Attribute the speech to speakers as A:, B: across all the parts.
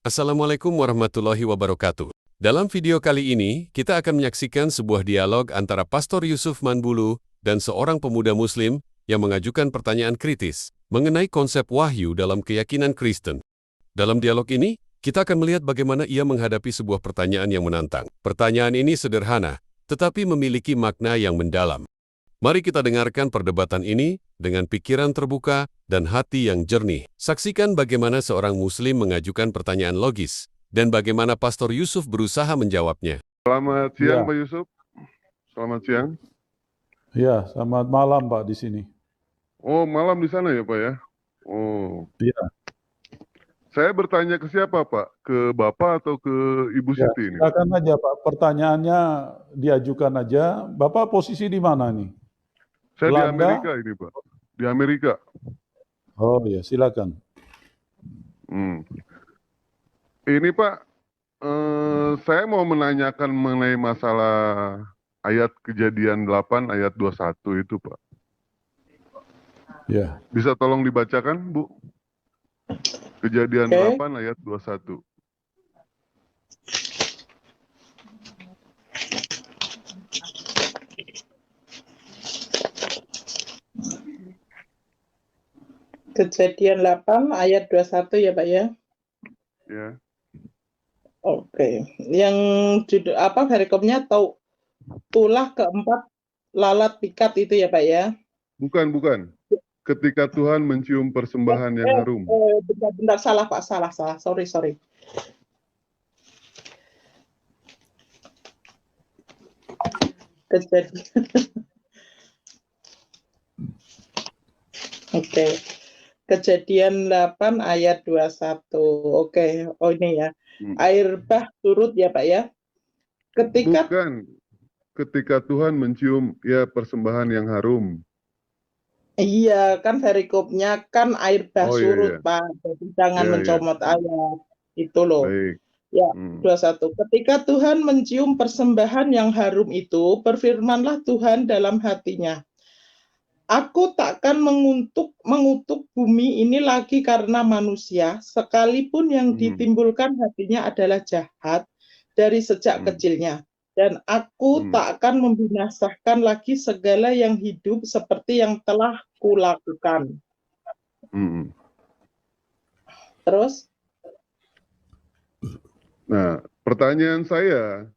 A: Assalamualaikum warahmatullahi wabarakatuh. Dalam video kali ini, kita akan menyaksikan sebuah dialog antara Pastor Yusuf Manbulu dan seorang pemuda Muslim yang mengajukan pertanyaan kritis mengenai konsep wahyu dalam keyakinan Kristen. Dalam dialog ini, kita akan melihat bagaimana ia menghadapi sebuah pertanyaan yang menantang. Pertanyaan ini sederhana, tetapi memiliki makna yang mendalam. Mari kita dengarkan perdebatan ini dengan pikiran terbuka dan hati yang jernih. Saksikan bagaimana seorang Muslim mengajukan pertanyaan logis dan bagaimana Pastor Yusuf berusaha menjawabnya.
B: Selamat siang,
C: Ya.
B: Pak Yusuf. Selamat siang.
C: Ya, selamat malam Pak di sini.
B: Oh, malam di sana ya, Pak ya? Oh.
C: Iya.
B: Saya bertanya ke siapa, Pak? Ke Bapak atau ke Ibu
C: Ya,
B: Siti ini?
C: silakan aja Pak. Pertanyaannya diajukan aja. Bapak posisi di mana nih?
B: Saya di
C: Belanda?
B: Amerika ini, Pak. Di Amerika.
C: Oh ya, silakan.
B: Ini, Pak, saya mau menanyakan mengenai masalah ayat Kejadian 8 ayat 21 itu, Pak.
C: Ya.
B: Bisa tolong dibacakan, Bu? Kejadian 8 ayat 21.
D: Kejadian 8 ayat 21 ya Pak ya?
B: Ya.
D: Oke. Yang judul apa perikopnya tulah keempat lalat pikat itu ya Pak ya?
B: Bukan. Ketika Tuhan mencium persembahan yang harum.
D: Bentar, salah Pak, salah. Sorry. Kejadian. Oke. Kejadian 8 ayat 21. Oke. Oh ini ya. Air bah turut ya Pak ya?
B: Bukan. Ketika Tuhan mencium ya persembahan yang harum.
D: Iya, kan perikopnya kan air bah surut,
B: Iya.
D: Pak. Jadi jangan mencomot ayat. Itu loh.
B: Baik.
D: Ya, 21. Ketika Tuhan mencium persembahan yang harum itu, berfirmanlah Tuhan dalam hatinya, Aku takkan mengutuk bumi ini lagi karena manusia, sekalipun yang ditimbulkan hatinya adalah jahat dari sejak kecilnya. Dan aku tak akan membinasakan lagi segala yang hidup seperti yang telah kulakukan. Terus?
B: Nah, pertanyaan saya,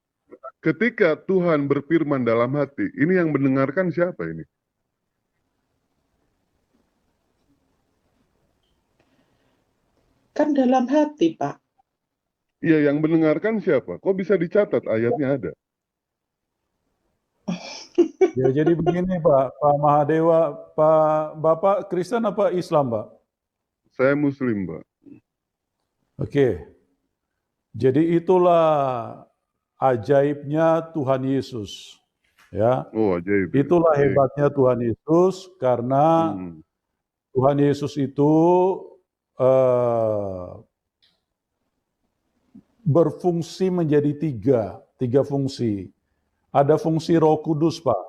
B: ketika Tuhan berfirman dalam hati, ini yang mendengarkan siapa ini?
D: Kan dalam hati, Pak.
B: Iya, yang mendengarkan siapa? Kok bisa dicatat ayatnya ada?
C: Ya, jadi begini Pak Mahadewa, Bapak Kristen apa Islam Pak?
B: Saya Muslim, Pak.
C: Oke. Jadi itulah ajaibnya Tuhan Yesus. Ya.
B: Oh, ajaib.
C: Itulah hebatnya Tuhan Yesus karena Tuhan Yesus itu berfungsi menjadi tiga fungsi. Ada fungsi Roh Kudus, Pak.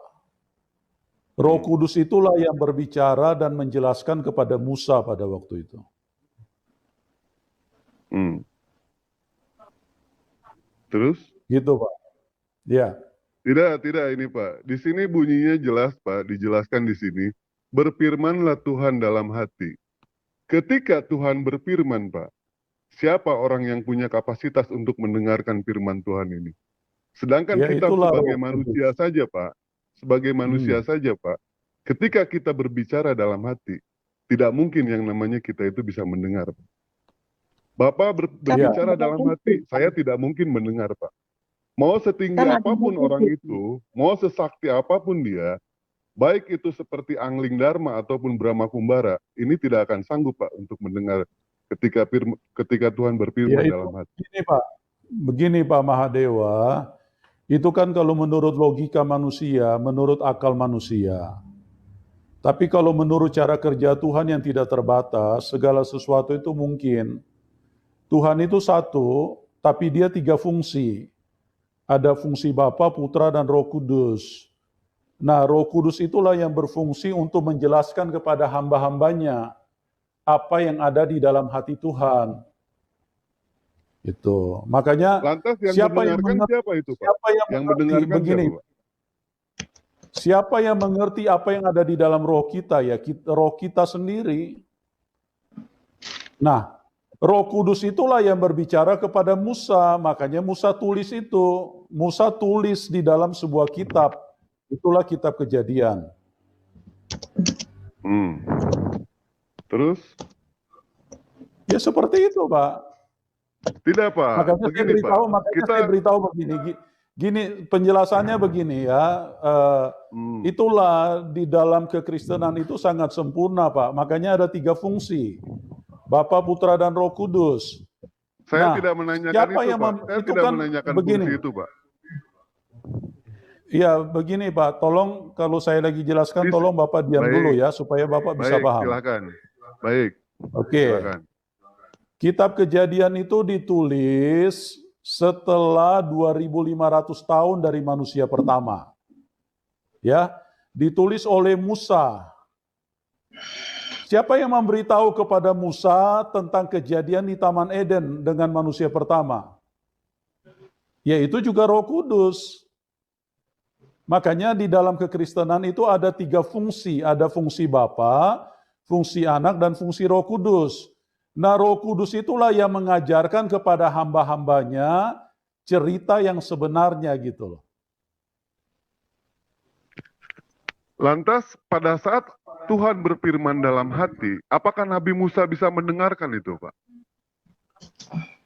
C: Roh Kudus itulah yang berbicara dan menjelaskan kepada Musa pada waktu itu.
B: Terus?
C: Gitu, Pak. Ya.
B: Tidak ini, Pak. Di sini bunyinya jelas, Pak. Dijelaskan di sini. Berfirmanlah Tuhan dalam hati. Ketika Tuhan berfirman, Pak, siapa orang yang punya kapasitas untuk mendengarkan firman Tuhan ini? Sedangkan
C: Ya,
B: kita
C: itulah
B: sebagai
C: Roh
B: manusia
C: Kudus.
B: saja, Pak. Sebagai manusia saja, Pak. Ketika kita berbicara dalam hati, tidak mungkin yang namanya kita itu bisa mendengar. Bapak berbicara dalam hati, saya tidak mungkin mendengar, Pak. Mau setinggi apapun orang itu, mau sesakti apapun dia, baik itu seperti Angling Dharma ataupun Brahma Kumbara, ini tidak akan sanggup, Pak, untuk mendengar ketika Tuhan berfirman dalam hati.
C: Begini Pak Mahadewa, itu kan kalau menurut logika manusia, menurut akal manusia. Tapi kalau menurut cara kerja Tuhan yang tidak terbatas, segala sesuatu itu mungkin. Tuhan itu satu, tapi dia tiga fungsi. Ada fungsi Bapa, Putra, dan Roh Kudus. Nah, Roh Kudus itulah yang berfungsi untuk menjelaskan kepada hamba-hambanya apa yang ada di dalam hati Tuhan. Itu. Makanya
B: Lantas yang
C: siapa yang
B: mendengarkan
C: mengerti,
B: siapa itu, Pak?
C: siapa yang
B: Yang
C: mengerti
B: mendengarkan
C: begini,
B: siapa, Pak?
C: siapa yang mengerti apa yang ada di dalam roh kita ya, roh kita sendiri. Nah, Roh Kudus itulah yang berbicara kepada Musa, makanya Musa tulis itu. Musa tulis di dalam sebuah kitab, itulah kitab Kejadian.
B: Terus?
C: Ya seperti itu, Pak.
B: Tidak, Pak.
C: Makanya
B: Begini,
C: saya beritahu begini. Gini, penjelasannya begini ya. Itulah di dalam kekristenan itu sangat sempurna, Pak. Makanya ada 3 fungsi. Bapa, Putra, dan Roh Kudus.
B: Saya tidak menanyakan
C: siapa
B: itu,
C: yang
B: Pak. Saya
C: itu
B: tidak
C: kan
B: menanyakan
C: begini.
B: fungsi itu, Pak.
C: Ya, begini Pak. Tolong kalau saya lagi jelaskan, tolong Bapak diam dulu ya, supaya Bapak bisa paham.
B: Silakan. Baik.
C: Oke.
B: Silakan.
C: Kitab Kejadian itu ditulis setelah 2500 tahun dari manusia pertama. Ya, ditulis oleh Musa. Siapa yang memberitahu kepada Musa tentang kejadian di Taman Eden dengan manusia pertama? Yaitu juga Roh Kudus. Makanya di dalam kekristenan itu ada 3 fungsi. Ada fungsi Bapa, fungsi Anak, dan fungsi Roh Kudus. Nah, Roh Kudus itulah yang mengajarkan kepada hamba-hambanya cerita yang sebenarnya gitu loh.
B: Lantas pada saat Tuhan berfirman dalam hati, apakah Nabi Musa bisa mendengarkan itu, Pak?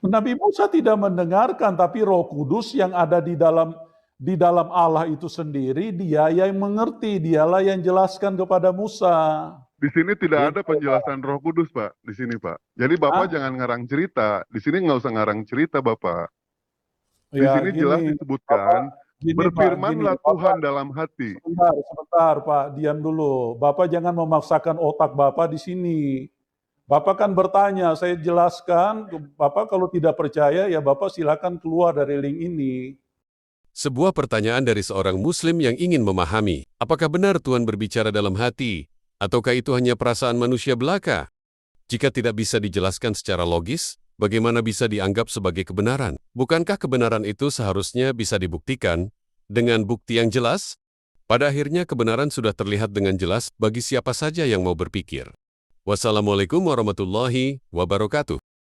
C: Nabi Musa tidak mendengarkan, tapi Roh Kudus yang ada di dalam Allah itu sendiri, dia yang mengerti, dialah yang jelaskan kepada Musa.
B: Di sini tidak ada penjelasan Roh Kudus, Pak. Di sini, Pak. Jadi Bapak jangan ngarang cerita. Di sini nggak usah ngarang cerita, Bapak. Di sini jelas disebutkan, berfirmanlah Tuhan dalam hati.
C: Sebentar, Pak. Diam dulu. Bapak jangan memaksakan otak Bapak di sini. Bapak kan bertanya, saya jelaskan. Bapak kalau tidak percaya, ya Bapak silakan keluar dari link ini.
A: Sebuah pertanyaan dari seorang Muslim yang ingin memahami, apakah benar Tuhan berbicara dalam hati, ataukah itu hanya perasaan manusia belaka? Jika tidak bisa dijelaskan secara logis, bagaimana bisa dianggap sebagai kebenaran? Bukankah kebenaran itu seharusnya bisa dibuktikan dengan bukti yang jelas? Pada akhirnya kebenaran sudah terlihat dengan jelas bagi siapa saja yang mau berpikir. Wassalamualaikum warahmatullahi wabarakatuh.